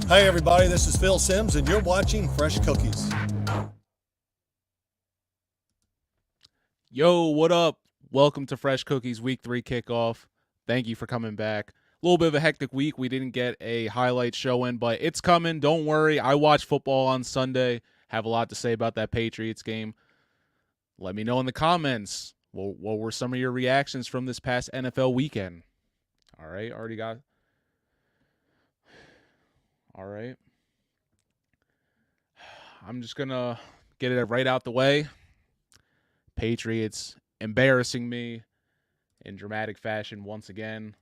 Hi, everybody. This is Phil Sims, and you're watching Fresh Cookies. Yo, what up? Welcome to Fresh Cookies Week 3 kickoff. Thank you for coming back. A little bit of a hectic week. We didn't get a highlight show in, but it's coming. Don't worry. I watched football on Sunday. Have a lot to say about that Patriots game. Let me know in the comments. What were some of your reactions from this past NFL weekend? All right, already got. All right. I'm just going to get it right out the way. Patriots embarrassing me in dramatic fashion once again.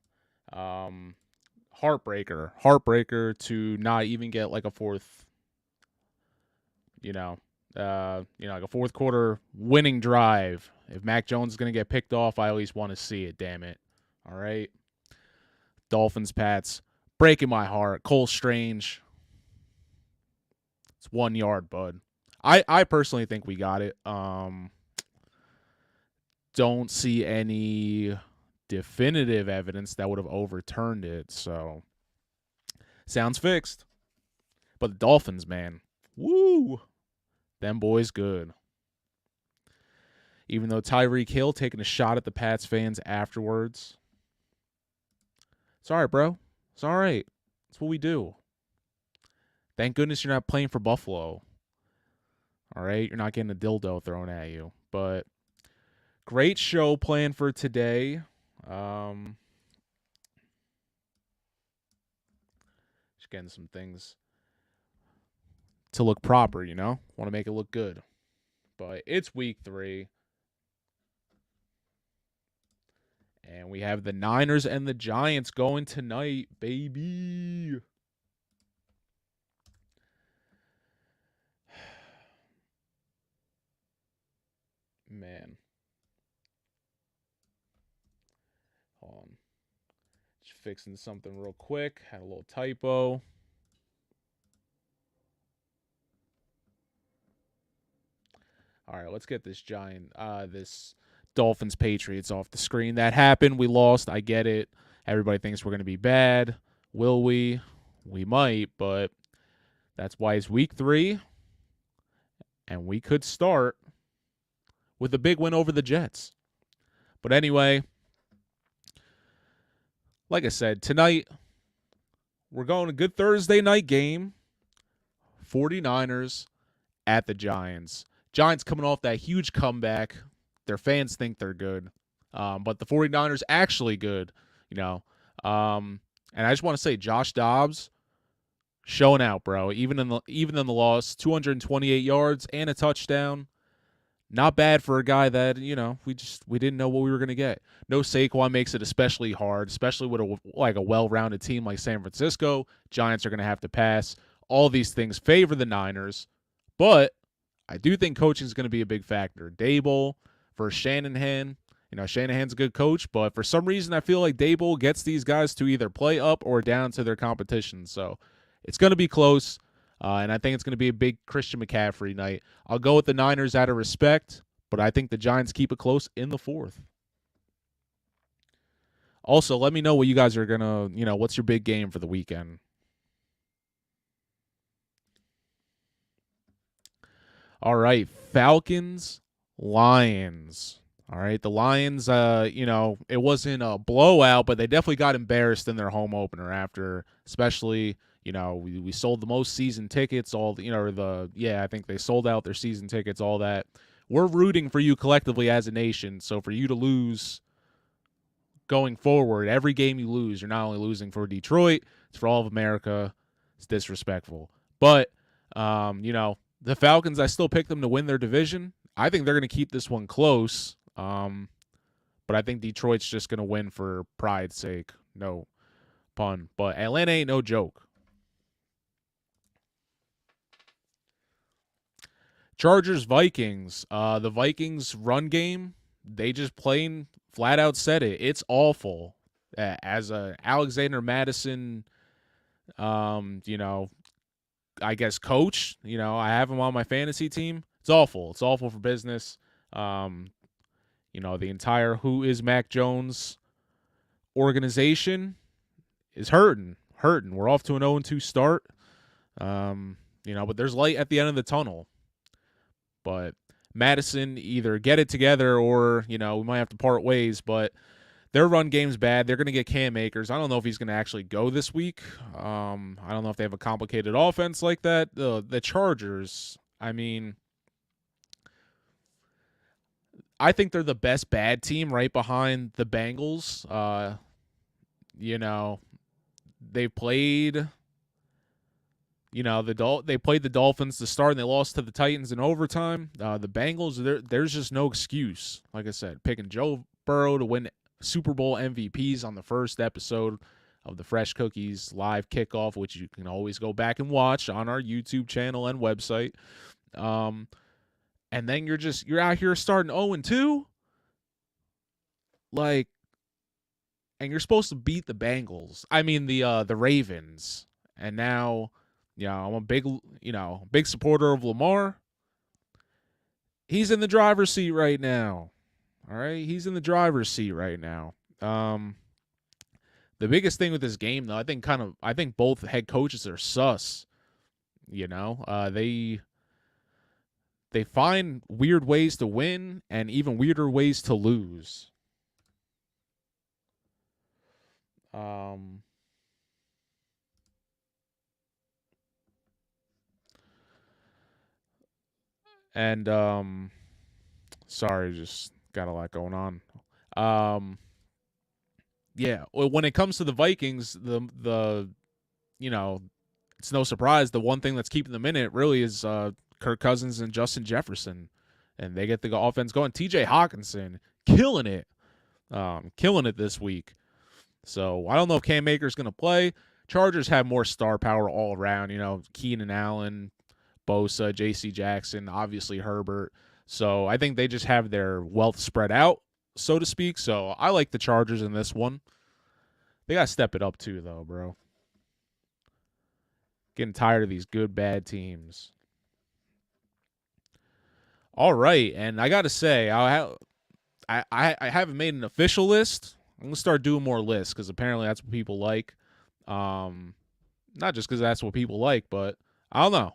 Heartbreaker to not even get like a fourth, like a fourth quarter winning drive. If Mac Jones is gonna get picked off, I at least want to see it. Damn it! All right, Dolphins, Pats, breaking my heart. Cole Strange, it's 1 yard, bud. I personally think we got it. Don't see any definitive evidence that would have overturned it. So, sounds fixed. But the Dolphins, man, woo, them boys good. Even though Tyreek Hill taking a shot at the Pats fans afterwards. It's all right, bro. It's all right. It's what we do. Thank goodness you're not playing for Buffalo. All right? You're not getting a dildo thrown at you. But great show planned for today. Just getting some things to look proper, Want to make it look good. But it's week 3. And we have the Niners and the Giants going tonight, baby. Man. Hold on. Just fixing something real quick. Had a little typo. All right, let's get this this Dolphins Patriots off the screen. That happened. We lost. I get it. Everybody thinks we're going to be bad. Will we? We might, but that's why it's week 3. And we could start with a big win over the Jets. But anyway, like I said, tonight we're going a good Thursday night game. 49ers at the Giants. Giants coming off that huge comeback. Their fans think they're good. But the 49ers actually good, And I just want to say Josh Dobbs showing out, bro. Even in the loss, 228 yards and a touchdown. Not bad for a guy that, we didn't know what we were going to get. No Saquon makes it especially hard, especially with a well-rounded team like San Francisco. Giants are going to have to pass. All these things favor the Niners, but I do think coaching is going to be a big factor. Daboll versus Shanahan. Shanahan's a good coach, but for some reason I feel like Daboll gets these guys to either play up or down to their competition. So it's going to be close, and I think it's going to be a big Christian McCaffrey night. I'll go with the Niners out of respect, but I think the Giants keep it close in the 4th. Also, let me know what you guys are going to, what's your big game for the weekend? All right, Falcons, Lions. All right, the Lions, it wasn't a blowout, but they definitely got embarrassed in their home opener after, especially, we sold the most season tickets, I think they sold out their season tickets, all that. We're rooting for you collectively as a nation, so for you to lose going forward, every game you lose, you're not only losing for Detroit, it's for all of America. It's disrespectful. But, the Falcons, I still pick them to win their division. I think they're going to keep this one close. But I think Detroit's just going to win for pride's sake. No pun. But Atlanta ain't no joke. Chargers, Vikings. The Vikings run game, they just plain flat out said it. It's awful. As a Alexander Madison, I guess coach, I have him on my fantasy team. It's awful. It's awful for business. The entire Who is Mac Jones organization is hurting. We're off to an 0-2 start. But there's light at the end of the tunnel. But Madison either get it together or, we might have to part ways. But their run game's bad. They're going to get Cam Akers. I don't know if he's going to actually go this week. I don't know if they have a complicated offense like that. The Chargers, I think they're the best bad team right behind the Bengals. They played, they played the Dolphins to start, and they lost to the Titans in overtime. The Bengals, there's just no excuse. Like I said, picking Joe Burrow to win Super Bowl MVPs on the first episode of the Fresh Cookies live kickoff, which you can always go back and watch on our YouTube channel and website. And then you're out here starting 0-2, and you're supposed to beat the Bengals. The Ravens. And now, I'm a big supporter of Lamar. He's in the driver's seat right now. All right, he's in the driver's seat right now. The biggest thing with this game, though, I think both head coaches are sus. They find weird ways to win and even weirder ways to lose. Sorry, just got a lot going on. When it comes to the Vikings, it's no surprise the one thing that's keeping them in it really is Kirk Cousins and Justin Jefferson, and they get the offense going. T.J. Hawkinson killing it this week. So I don't know if Cam Akers going to play. Chargers have more star power all around. Keenan Allen, Bosa, J.C. Jackson, obviously Herbert. So I think they just have their wealth spread out, so to speak. So I like the Chargers in this one. They got to step it up too, though, bro. Getting tired of these good, bad teams. All right, and I got to say, I haven't made an official list. I'm going to start doing more lists because apparently that's what people like. Not just because that's what people like, but I don't know.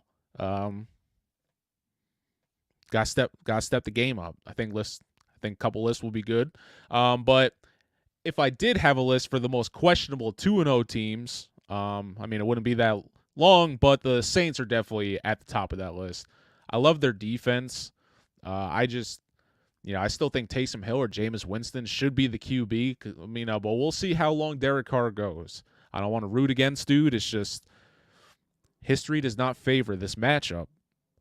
Got to step the game up. I think a couple lists will be good. But if I did have a list for the most questionable 2-0 teams, it wouldn't be that long, but the Saints are definitely at the top of that list. I love their defense. I still think Taysom Hill or Jameis Winston should be the QB. But we'll see how long Derek Carr goes. I don't want to root against dude. It's just history does not favor this matchup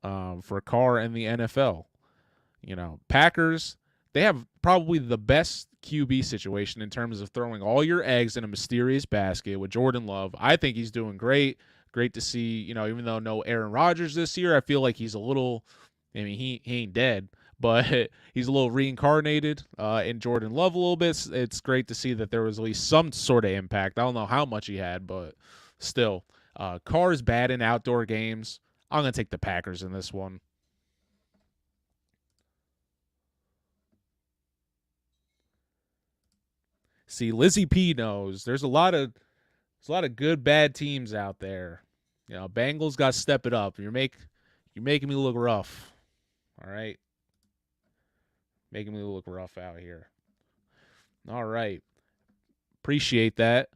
for Carr and the NFL. Packers, they have probably the best QB situation in terms of throwing all your eggs in a mysterious basket with Jordan Love. I think he's doing great. Great to see, even though no Aaron Rodgers this year, I feel like he's a little, he ain't dead, but he's a little reincarnated in Jordan Love a little bit. It's great to see that there was at least some sort of impact. I don't know how much he had, but still. Carr is bad in outdoor games. I'm going to take the Packers in this one. See, Lizzie P knows there's a lot of good bad teams out there. Bengals got to step it up. You're making me look rough. All right, making me look rough out here. All right, appreciate that.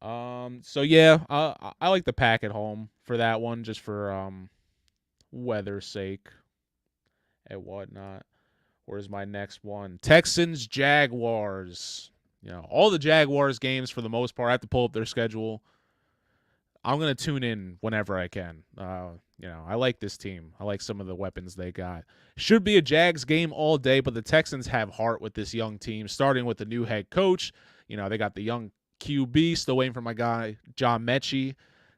I like the Pack at home for that one, just for weather's sake and whatnot. Where's my next one? Texans, Jaguars. All the Jaguars games for the most part. I have to pull up their schedule. I'm gonna tune in whenever I can. I like this team. I like some of the weapons they got. Should be a Jags game all day, but the Texans have heart with this young team, starting with the new head coach. They got the young QB, still waiting for my guy John Mechie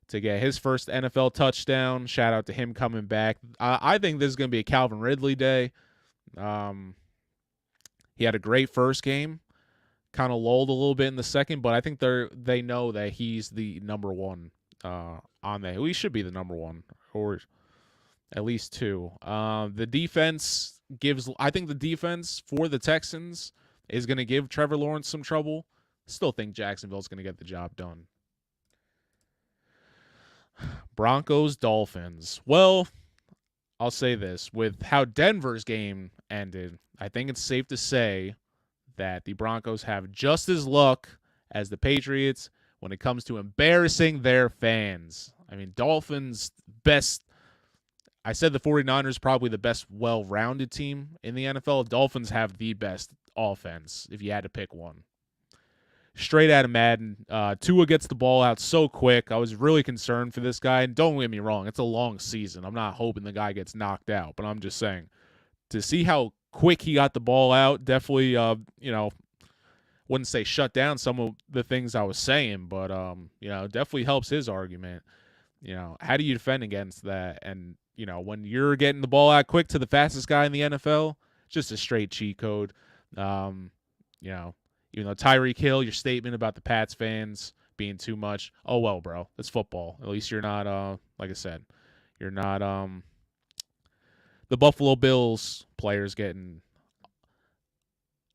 to get his first NFL touchdown. Shout out to him coming back. I think this is going to be a Calvin Ridley day. He had a great first game, kind of lulled a little bit in the second, but I think they know that he's the number one on that. He should be the number one, or at least two. The defense I think the defense for the Texans is going to give Trevor Lawrence some trouble. Still think Jacksonville's going to get the job done. Broncos, Dolphins. Well, I'll say this. With how Denver's game ended, I think it's safe to say that the Broncos have just as luck as the Patriots when it comes to embarrassing their fans. I mean, Dolphins best. I said the 49ers probably the best well-rounded team in the NFL. Dolphins have the best offense if you had to pick one. Straight out of Madden, Tua gets the ball out so quick. I was really concerned for this guy. And don't get me wrong, it's a long season. I'm not hoping the guy gets knocked out, but I'm just saying to see how quick he got the ball out, definitely, wouldn't say shut down some of the things I was saying, but definitely helps his argument. How do you defend against that? And when you're getting the ball out quick to the fastest guy in the NFL, just a straight cheat code. Even though Tyreek Hill, your statement about the Pats fans being too much, oh well, bro, it's football. At least you're not, like I said, you're not the Buffalo Bills players getting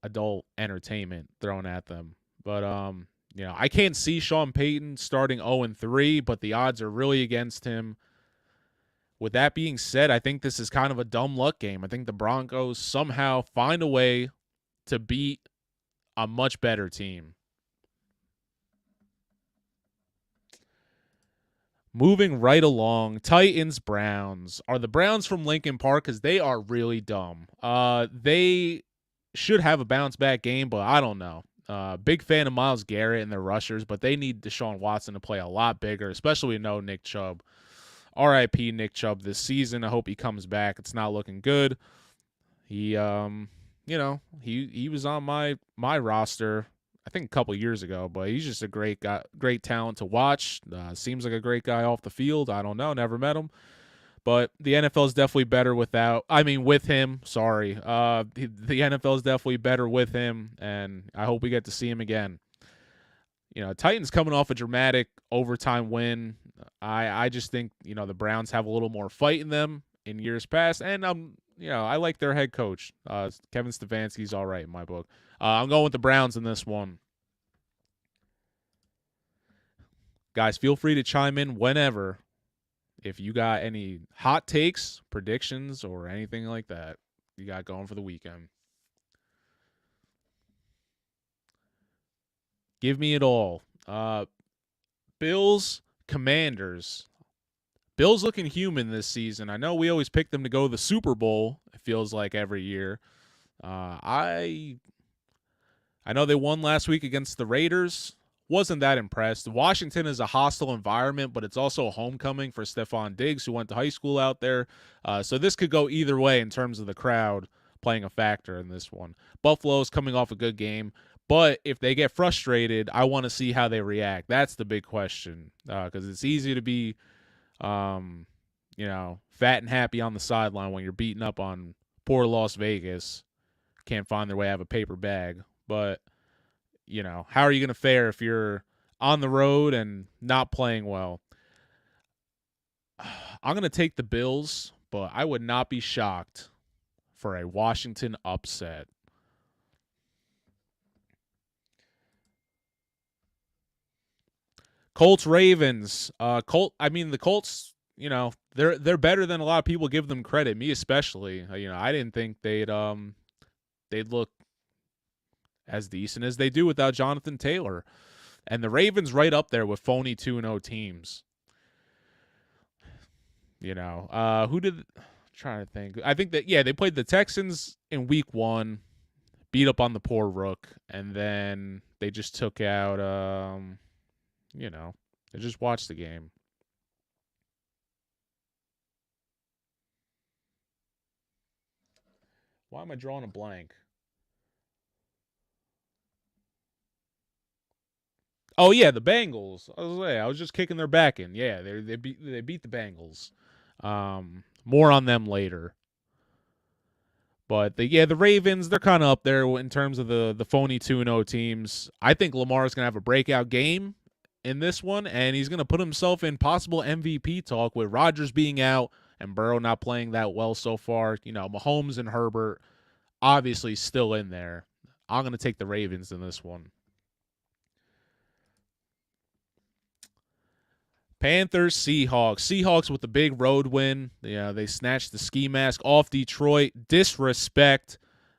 adult entertainment thrown at them. But I can't see Sean Payton starting 0-3, but the odds are really against him. With that being said, I think this is kind of a dumb luck game. I think the Broncos somehow find a way to beat a much better team. Moving right along, Titans, Browns. Are the Browns from Lincoln Park? Because they are really dumb. They should have a bounce-back game, but I don't know. Big fan of Myles Garrett and their rushers, but they need Deshaun Watson to play a lot bigger, especially with no Nick Chubb. R.I.P. Nick Chubb this season. I hope he comes back. It's not looking good. He was on my roster, I think a couple years ago, but he's just a great guy, great talent to watch. Seems like a great guy off the field. I don't know, never met him. But the NFL is definitely better with him. Sorry. The NFL is definitely better with him, and I hope we get to see him again. Titans coming off a dramatic overtime win. I just think, the Browns have a little more fight in them in years past, and I like their head coach. Kevin Stefanski's all right in my book. I'm going with the Browns in this one. Guys, feel free to chime in whenever if you got any hot takes, predictions, or anything like that you got going for the weekend. Give me it all. Bills, Commanders. Bills looking human this season. I know we always pick them to go to the Super Bowl, it feels like every year. I know they won last week against the Raiders. Wasn't that impressed. Washington is a hostile environment, but it's also a homecoming for Stephon Diggs, who went to high school out there. So this could go either way in terms of the crowd playing a factor in this one. Buffalo's coming off a good game, but if they get frustrated, I want to see how they react. That's the big question, because it's easy to be fat and happy on the sideline when you're beating up on poor Las Vegas. Can't find their way out of a paper bag. But, how are you going to fare if you're on the road and not playing well? I'm going to take the Bills, but I would not be shocked for a Washington upset. Colts, Ravens. The Colts, they're better than a lot of people give them credit, me especially. I didn't think they'd look as decent as they do without Jonathan Taylor. And the Ravens right up there with phony 2-0 teams. Who did – trying to think. I think that, they played the Texans in week 1, beat up on the poor Rook, and then they just took out they just watched the game. Why am I drawing a blank? Oh yeah, the Bengals. I was just kicking their back in. Yeah, they beat the Bengals. More on them later. But the Ravens, they're kind of up there in terms of the phony 2-0 teams. I think Lamar's going to have a breakout game in this one, and he's going to put himself in possible MVP talk with Rodgers being out and Burrow not playing that well so far. Mahomes and Herbert obviously still in there. I'm going to take the Ravens in this one. Panthers, Seahawks. Seahawks with the big road win. Yeah, they snatched the ski mask off Detroit. Disrespect.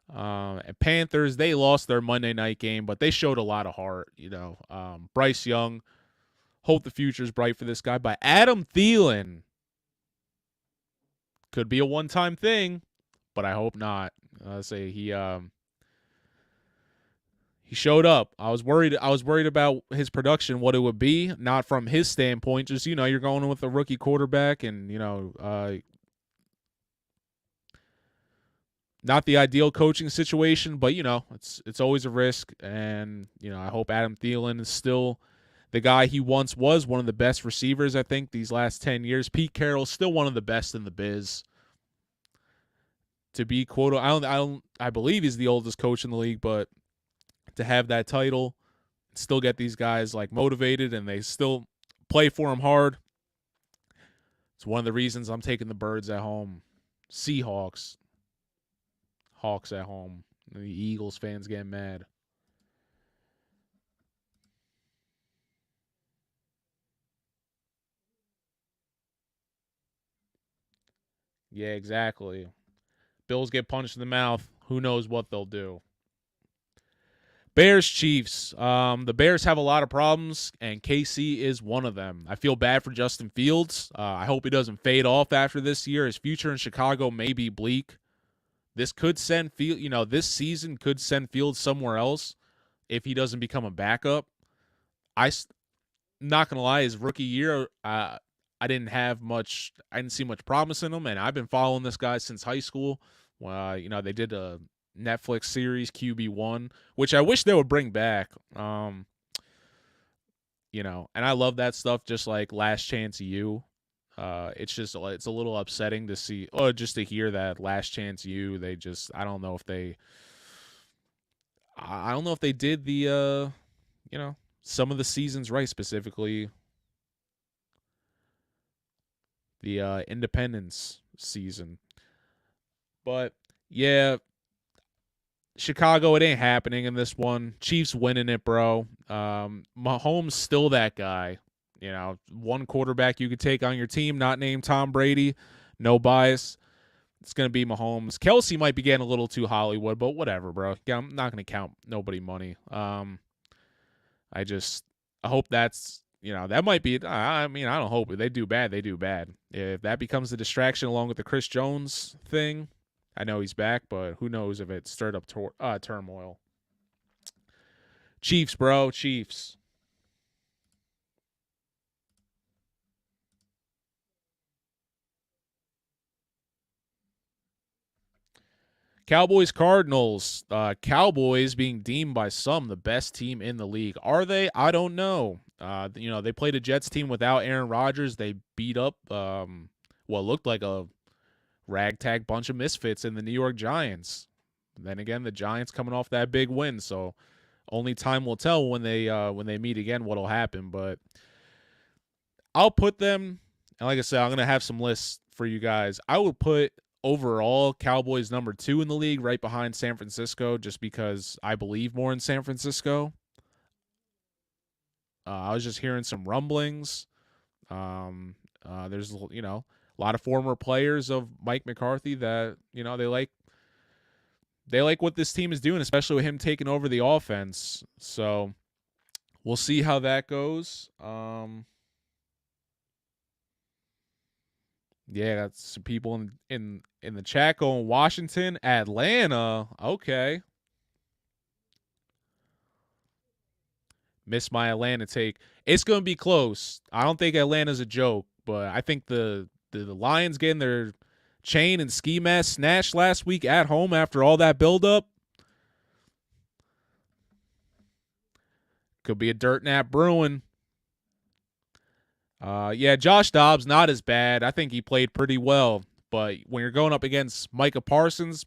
And Panthers, they lost their Monday night game, but they showed a lot of heart. Bryce Young. Hope the future's bright for this guy. But Adam Thielen could be a one-time thing, but I hope not. Say he showed up. I was worried about his production, what it would be, not from his standpoint. Just, you're going with a rookie quarterback and, not the ideal coaching situation, but, it's always a risk. And, I hope Adam Thielen is still the guy he once was, one of the best receivers, I think, these last 10 years. Pete Carroll's still one of the best in the biz. To be, quote, I believe he's the oldest coach in the league, but to have that title, still get these guys motivated, and they still play for him hard. It's one of the reasons I'm taking the Birds at home. Seahawks. Hawks at home. The Eagles fans getting mad. Yeah, exactly. Bills get punched in the mouth. Who knows what they'll do. Bears, Chiefs. The Bears have a lot of problems, and KC is one of them. I feel bad for Justin Fields. I hope he doesn't fade off after this year. His future in Chicago may be bleak. This could send this season could send Fields somewhere else if he doesn't become a backup. I'm not gonna lie, his rookie year, I didn't see much promise in him, and I've been following this guy since high school. They did a Netflix series QB1, which I wish they would bring back. And I love that stuff, just like Last Chance U. It's a little upsetting to see, just to hear that Last Chance U. I don't know if they did the some of the seasons right, specifically the Independence season. But yeah, Chicago, it ain't happening in this one. Chiefs winning it, bro. Mahomes still that guy. One quarterback you could take on your team, not named Tom Brady. No bias. It's going to be Mahomes. Kelsey might be getting a little too Hollywood, but whatever, bro. I'm not going to count nobody money. I hope that's, that might be, I don't hope it. They do bad. If that becomes a distraction along with the Chris Jones thing, I know he's back, but who knows if it stirred up turmoil. Chiefs, bro. Chiefs. Cowboys, Cardinals. Cowboys being deemed by some the best team in the league. Are they? I don't know. They played a Jets team without Aaron Rodgers. They beat up what looked like a ragtag bunch of misfits in the New York Giants. Then again, the Giants coming off that big win, so only time will tell when they meet again what'll happen. But I'll put them, and like I said, I'm gonna have some lists for you guys. I would put overall Cowboys number 2 in the league, right behind San Francisco, just because I believe more in San Francisco. I was just hearing some rumblings. There's a lot of former players of Mike McCarthy that they like what this team is doing, especially with him taking over the offense. So we'll see how that goes. Yeah, that's some people in the chat going Washington, Atlanta. Okay. Missed my Atlanta take. It's going to be close. I don't think Atlanta's a joke, but I think the Lions getting their chain and ski mask snatched last week at home after all that buildup could be a dirt nap brewing. Yeah, Josh Dobbs, not as bad. I think he played pretty well. But when you're going up against Micah Parsons,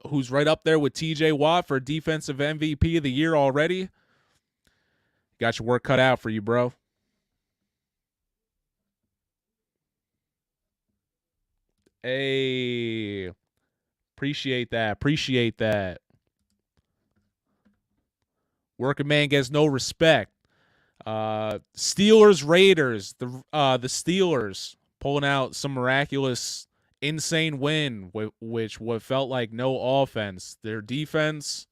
who's right up there with TJ Watt for defensive MVP of the year already, got your work cut out for you, bro. Hey, appreciate that. Working man gets no respect. Steelers Raiders. The Steelers pulling out some miraculous, insane win, which what felt like no offense. Their defense.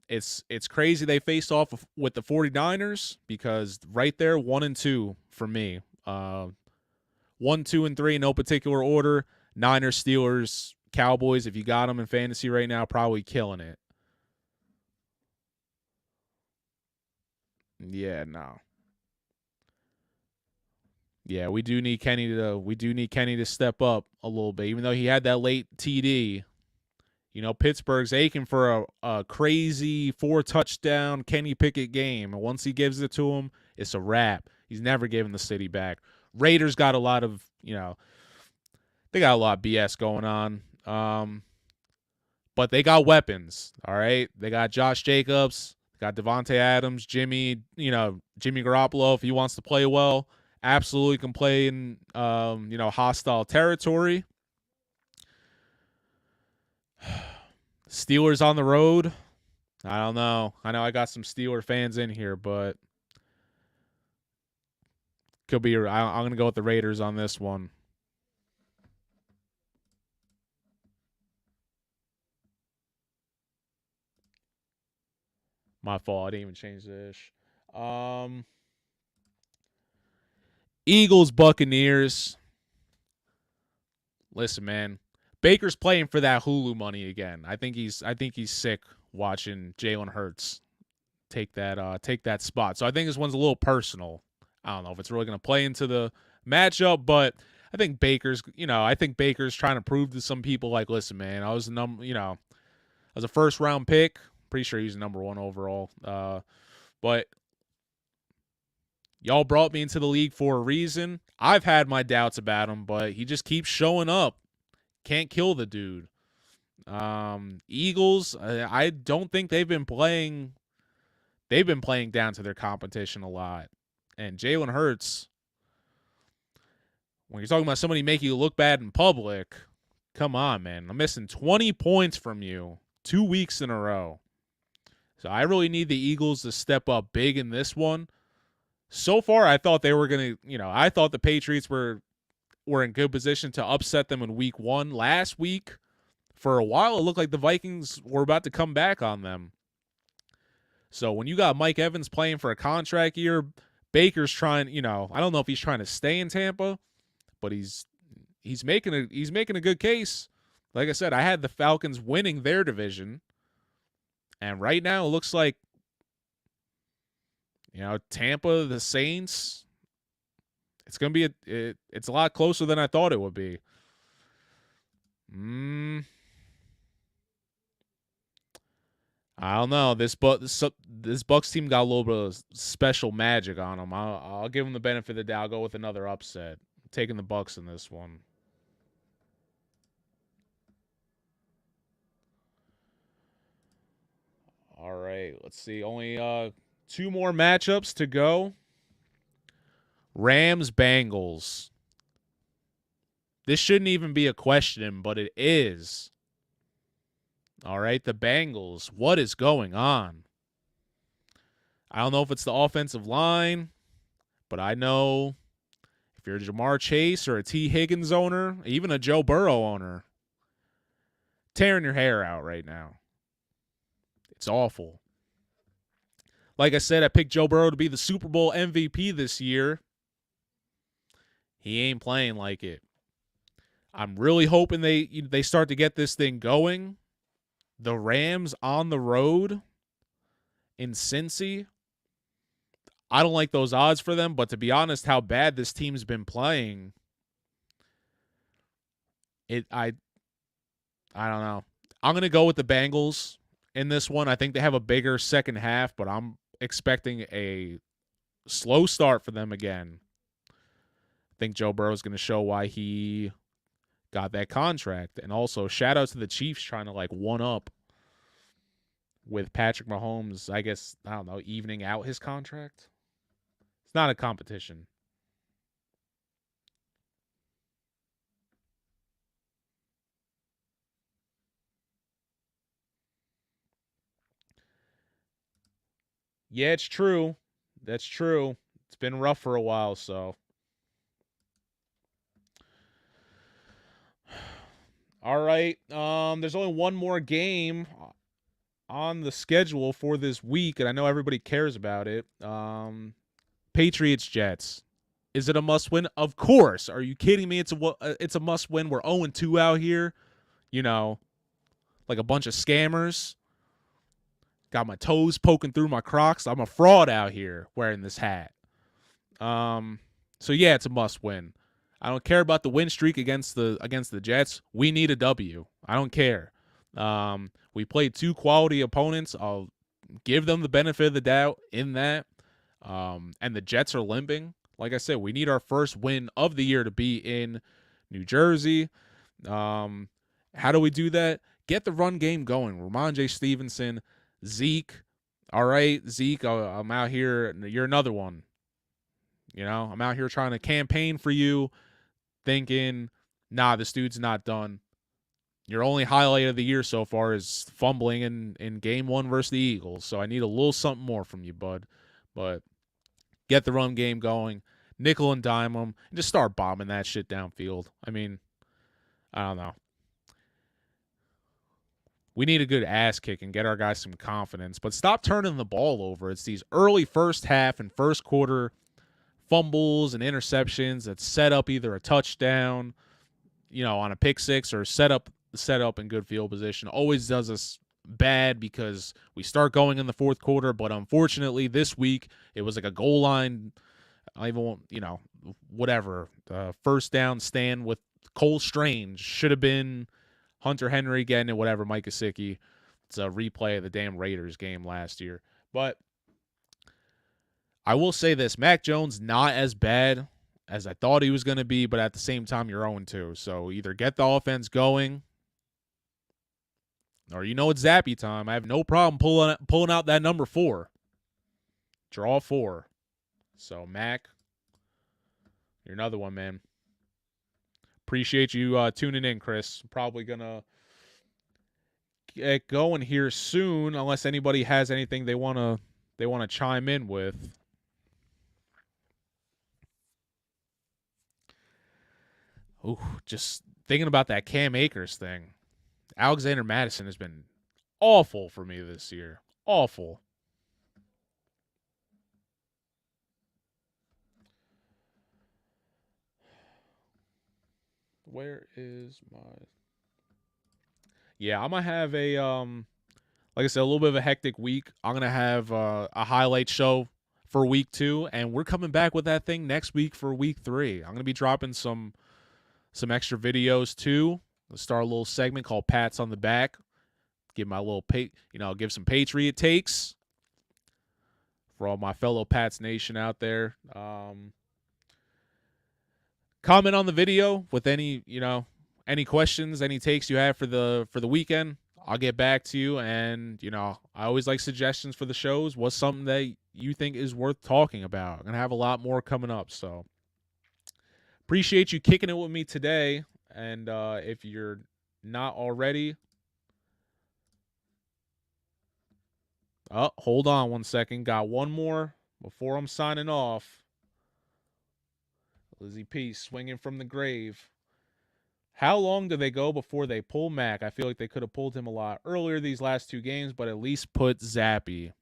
It's crazy they faced off with the 49ers because right there 1-2 for me. 1, 2, and 3 in no particular order. Niners, Steelers, Cowboys. If you got them in fantasy right now, probably killing it. Yeah, no. Yeah, we do need Kenny to step up a little bit, even though he had that late TD. You know, Pittsburgh's aching for a crazy 4-touchdown Kenny Pickett game. And once he gives it to him, it's a wrap. He's never giving the city back. Raiders got a lot of, they got a lot of BS going on. But they got weapons, all right? They got Josh Jacobs, got Devontae Adams, Jimmy Garoppolo, if he wants to play well, absolutely can play in, hostile territory. Steelers on the road. I don't know. I know I got some Steeler fans in here, but could be. I'm going to go with the Raiders on this one. My fault. I didn't even change this. Eagles, Buccaneers. Listen, man. Baker's playing for that Hulu money again. I think he's sick watching Jalen Hurts take that spot. So I think this one's a little personal. I don't know if it's really going to play into the matchup, but I think Baker's trying to prove to some people, like, listen, man, I was a first round pick. Pretty sure he's number 1 overall. But y'all brought me into the league for a reason. I've had my doubts about him, but he just keeps showing up. Can't kill the dude. Eagles, I don't think they've been playing down to their competition a lot. And Jalen Hurts, when you're talking about somebody making you look bad in public, come on, man. I'm missing 20 points from you 2 weeks in a row. So I really need the Eagles to step up big in this one. So far, I thought they were going to, I thought the Patriots were in good position to upset them in week 1. Last week, for a while, it looked like the Vikings were about to come back on them. So when you got Mike Evans playing for a contract year, Baker's trying, I don't know if he's trying to stay in Tampa, but he's making a good case. Like I said, I had the Falcons winning their division. And right now it looks like Tampa, the Saints, it's going to be it's a lot closer than I thought it would be. I don't know. This Bucs team got a little bit of special magic on them. I'll give them the benefit of the doubt. I'll go with another upset. I'm taking the Bucs in this one. All right. Let's see. Only 2 more matchups to go. Rams, Bengals. This shouldn't even be a question, but it is. All right, the Bengals. What is going on? I don't know if it's the offensive line, but I know if you're a Jamar Chase or a T. Higgins owner, even a Joe Burrow owner, tearing your hair out right now. It's awful. Like I said, I picked Joe Burrow to be the Super Bowl MVP this year. He ain't playing like it. I'm really hoping they start to get this thing going. The Rams on the road in Cincy. I don't like those odds for them, but to be honest, how bad this team's been playing, I don't know. I'm going to go with the Bengals in this one. I think they have a bigger second half, but I'm expecting a slow start for them again. I think Joe Burrow is going to show why he got that contract. And also, shout out to the Chiefs trying to one up with Patrick Mahomes, I guess, I don't know, evening out his contract. It's not a competition. Yeah, it's true. That's true. It's been rough for a while, so. All right. There's only one more game on the schedule for this week, and I know everybody cares about it. Patriots Jets. Is it a must win? Of course. Are you kidding me? It's a must win. We're 0-2 out here. You know, like a bunch of scammers. Got my toes poking through my Crocs. I'm a fraud out here wearing this hat. So yeah, it's a must win. I don't care about the win streak against the Jets. We need a W. I don't care. We played two quality opponents. I'll give them the benefit of the doubt in that. And the Jets are limping. Like I said, we need our first win of the year to be in New Jersey. How do we do that? Get the run game going. Ramondre Stevenson, Zeke. All right, Zeke, I'm out here. You're another one. You know, I'm out here trying to campaign for you, thinking, nah, this dude's not done. Your only highlight of the year so far is fumbling in game one versus the Eagles. So I need a little something more from you, bud. But get the run game going, nickel and dime them, and just start bombing that shit downfield. I mean, I don't know. We need a good ass kick and get our guys some confidence, but stop turning the ball over. It's these early first half and first quarter fumbles and interceptions that set up either a touchdown, on a pick six, or set up in good field position. Always does us bad because we start going in the fourth quarter, but unfortunately this week it was like a goal line, I even want, whatever, first down stand with Cole Strange. Should have been Hunter Henry getting it, whatever, Mike Gesicki. It's a replay of the damn Raiders game last year. But I will say this, Mac Jones not as bad as I thought he was going to be, but at the same time, you're 0-2. So either get the offense going, or it's Zappy time. I have no problem pulling out that number 4. Draw 4. So, Mac, you're another one, man. Appreciate you tuning in, Chris. Probably going to get going here soon, unless anybody has anything they want to chime in with. Ooh, just thinking about that Cam Akers thing. Alexander Madison has been awful for me this year. Awful. Where is my... Yeah, I'm going to have like I said, a little bit of a hectic week. I'm going to have a highlight show for week 2, and we're coming back with that thing next week for week 3. I'm going to be dropping some extra videos too. Let's start a little segment called Pats on the Back. Give my little give some Patriot takes for all my fellow Pats Nation out there. Comment on the video with any questions, any takes you have for the weekend. I'll get back to you, and I always like suggestions for the shows. What's something that you think is worth talking about? I'm gonna have a lot more coming up, so appreciate you kicking it with me today. And if you're not already, hold on one second. Got one more before I'm signing off. Lizzie P swinging from the grave. How long do they go before they pull Mac? I feel like they could have pulled him a lot earlier these last 2 games, but at least put Zappy.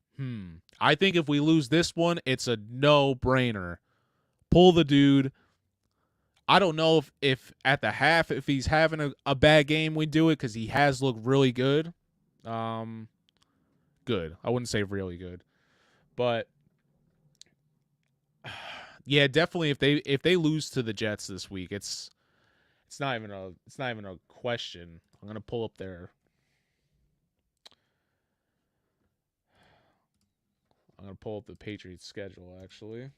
I think if we lose this one, it's a no-brainer. Pull the dude. I don't know if at the half, if he's having a bad game, we do it, because he has looked really good. Good. I wouldn't say really good. But yeah, definitely if they lose to the Jets this week, it's not even a question. I'm going to pull up I'm going to pull up the Patriots schedule actually.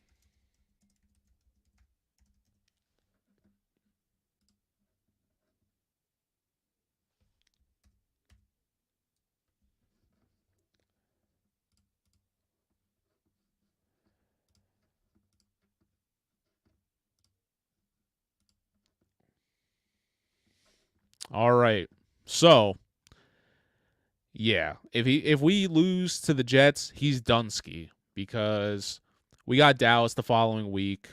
All right. So, yeah, if we lose to the Jets, he's Dunsky. because we got Dallas the following week.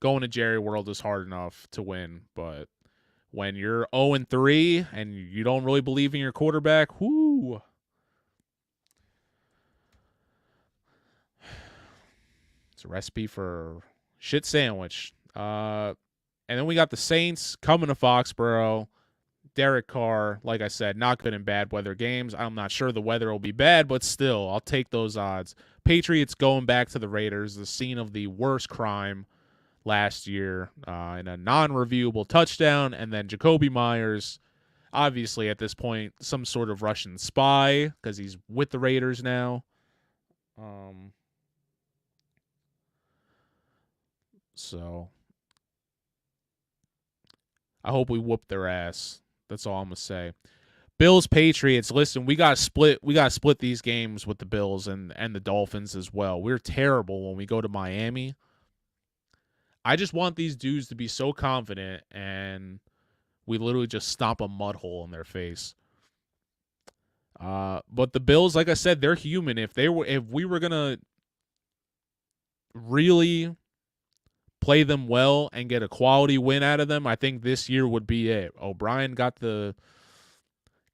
Going to Jerry World is hard enough to win, but when you're 0-3 and you don't really believe in your quarterback, whoo. It's a recipe for shit sandwich. And then we got the Saints coming to Foxborough. Derek Carr, like I said, not good in bad weather games. I'm not sure the weather will be bad, but still, I'll take those odds. Patriots going back to the Raiders, the scene of the worst crime last year in a non-reviewable touchdown. And then Jacoby Myers, obviously at this point, some sort of Russian spy because he's with the Raiders now. So I hope we whoop their ass. That's all I'm gonna say. Bills Patriots. Listen, we got to split these games with the Bills and the Dolphins as well. We're terrible when we go to Miami. I just want these dudes to be so confident and we literally just stomp a mud hole in their face. But the Bills, like I said, they're human. If we were gonna really play them well and get a quality win out of them, I think this year would be it. O'Brien got the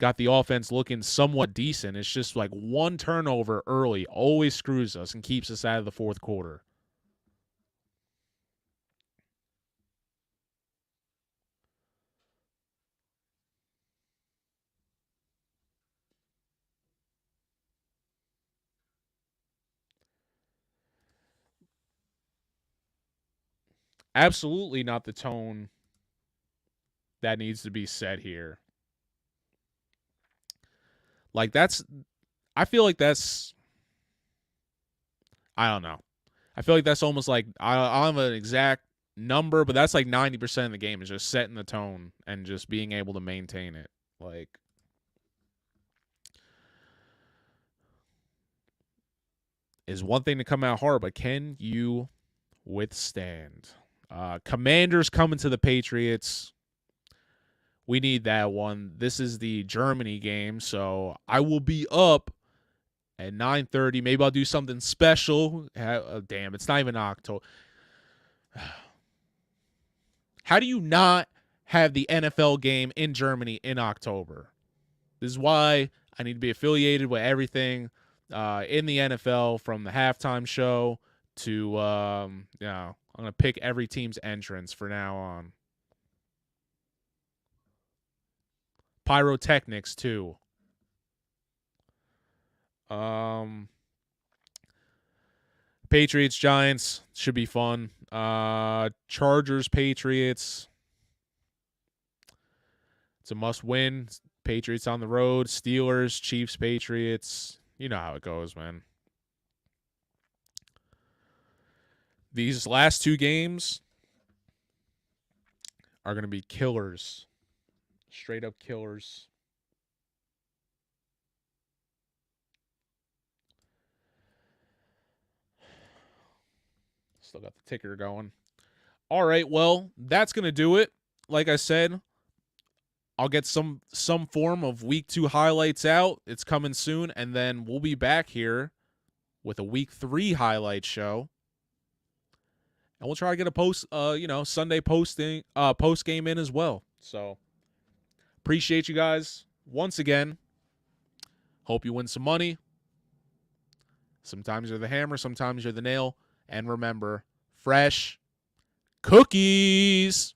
offense looking somewhat decent. It's just like one turnover early always screws us and keeps us out of the fourth quarter. Absolutely not the tone that needs to be set here. Like I feel like that's, I don't know. I feel like that's almost like, I don't have an exact number, but that's like 90% of the game is just setting the tone and just being able to maintain it. Like, is one thing to come out hard, but can you withstand? Commanders coming to the Patriots. We need that one. This is the Germany game, so I will be up at 9:30. Maybe I'll do something special. Damn, it's not even October. How do you not have the NFL game in Germany in October? This is why I need to be affiliated with everything in the NFL, from the halftime show to, I'm going to pick every team's entrance for now on. Pyrotechnics, too. Patriots, Giants should be fun. Chargers, Patriots. It's a must win. Patriots on the road. Steelers, Chiefs, Patriots. You know how it goes, man. These last two games are going to be killers. Straight up killers. Still got the ticker going. All right, well, that's going to do it. Like I said, I'll get some form of week 2 highlights out. It's coming soon, and then we'll be back here with a week 3 highlight show. And we'll try to get a Sunday post game in as well. So appreciate you guys once again. Hope you win some money. Sometimes you're the hammer, sometimes you're the nail. And remember, fresh cookies.